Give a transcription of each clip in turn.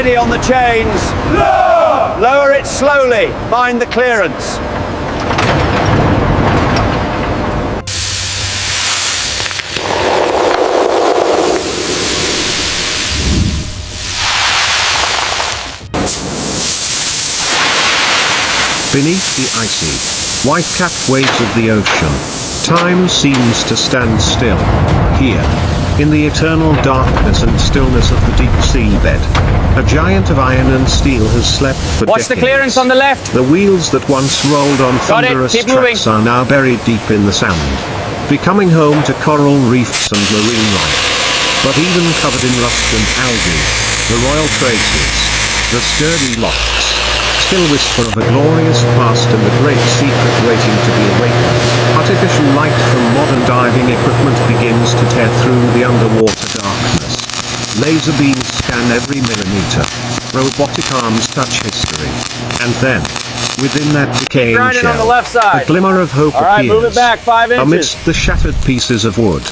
steady on the chains. Lower! Lower it slowly. Mind the clearance. Beneath the icy, white-capped waves of the ocean, time seems to stand still. Here, in the eternal darkness and stillness of the deep seabed, a giant of iron and steel has slept for Watch decades. the clearance on the left. The wheels that once rolled on thunderous Keep moving. tracks are now buried deep in the sand, becoming home to coral reefs and marine life. But even covered in rust and algae, the royal traces, the sturdy locks, still whisper of a glorious past and a great secret waiting to be awakened. Artificial light from modern diving equipment begins to tear through the underwater darkness. Laser beams scan every millimeter. Robotic arms touch history. And then, within that decaying Grinding on shell, the left side. a glimmer of hope All right, appears. move it back 5 inches. Amidst the shattered pieces of wood,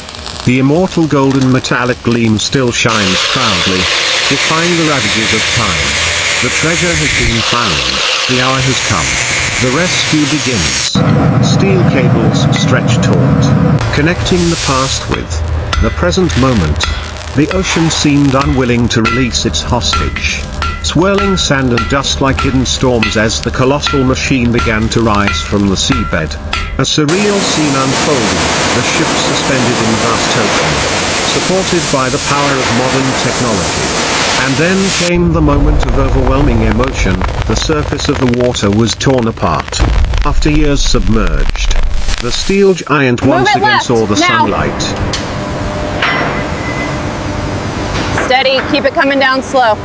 the immortal golden metallic gleam still shines proudly, defying the ravages of time. The treasure has been found, the hour has come. The rescue begins. Steel cables stretch taut, connecting the past with the present moment. The ocean seemed unwilling to release its hostage, swirling sand and dust like hidden storms as the colossal machine began to rise from the seabed. A surreal scene unfolded, the ship suspended in vast ocean, supported by the power of modern technology. And then came the moment of overwhelming emotion. The surface of the water was torn apart. After years submerged, the steel giant once again left, saw the now. sunlight. Steady, keep it coming down slow.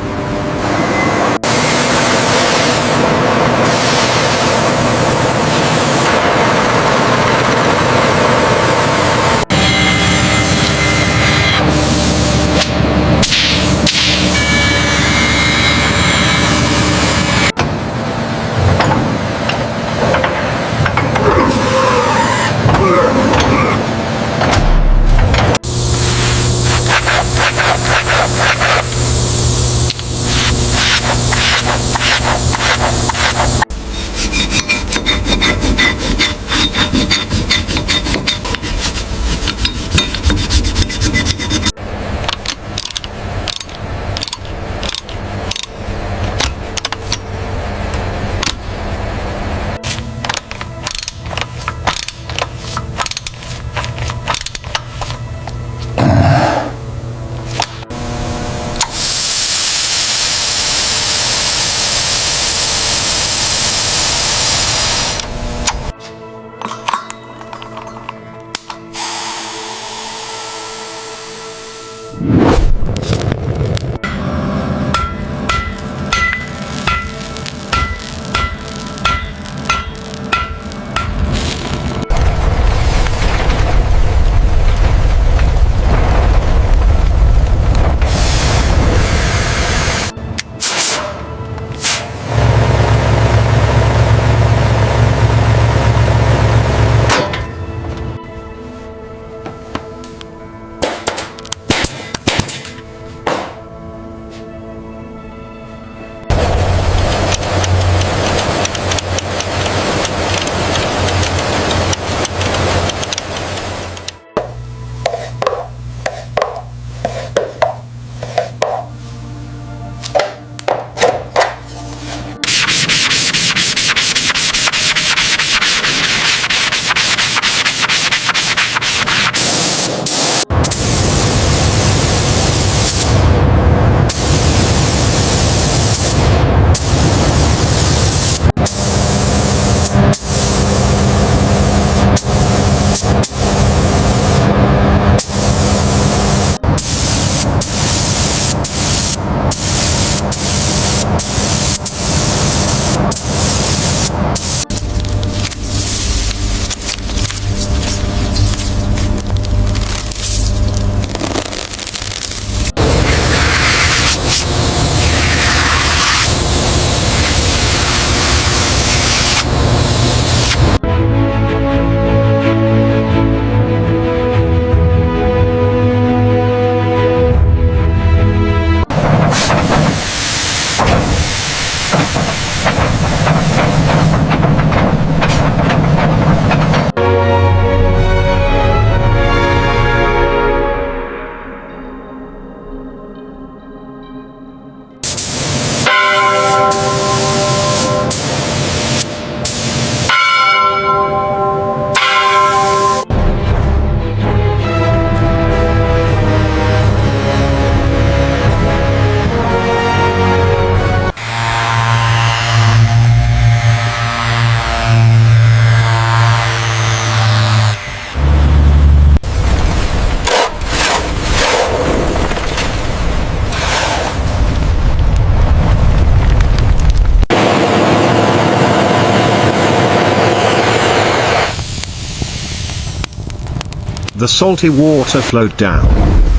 The salty water flowed down,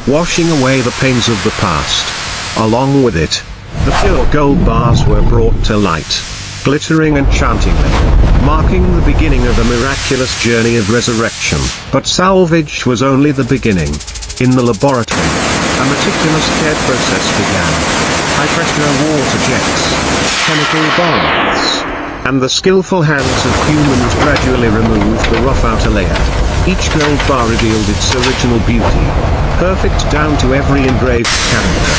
washing away the pains of the past. Along with it, the pure gold bars were brought to light, glittering enchantingly, marking the beginning of a miraculous journey of resurrection. But salvage was only the beginning. In the laboratory, a meticulous care process began. High-pressure water jets, chemical baths, and the skillful hands of humans gradually removed the rough outer layer. Each gold bar revealed its original beauty, perfect down to every engraved character,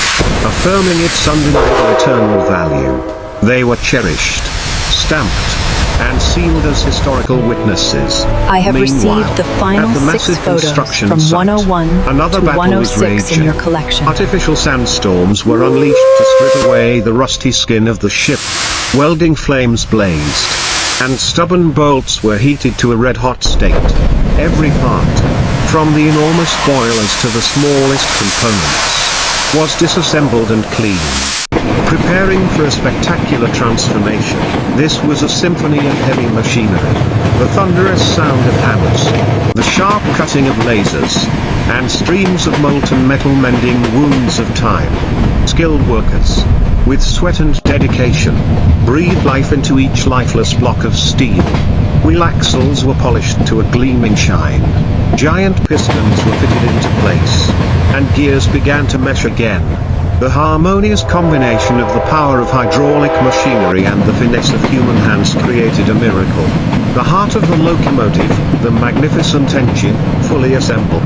affirming its undeniable eternal value. They were cherished, stamped, and sealed as historical witnesses. I have Meanwhile, received the final at the 6 massive photos construction from site, 101 another to battle was 106 in raging. your collection. Artificial sandstorms were unleashed to strip away the rusty skin of the ship. Welding flames blazed, and stubborn bolts were heated to a red-hot state. Every part, from the enormous boilers to the smallest components, was disassembled and cleaned, preparing for a spectacular transformation. This was a symphony of heavy machinery, the thunderous sound of hammers, the sharp cutting of lasers, and streams of molten metal mending wounds of time. Skilled workers, with sweat and dedication, breathed life into each lifeless block of steel. Wheel axles were polished to a gleaming shine. Giant pistons were fitted into place, and gears began to mesh again. The harmonious combination of the power of hydraulic machinery and the finesse of human hands created a miracle. The heart of the locomotive, the magnificent engine, fully assembled,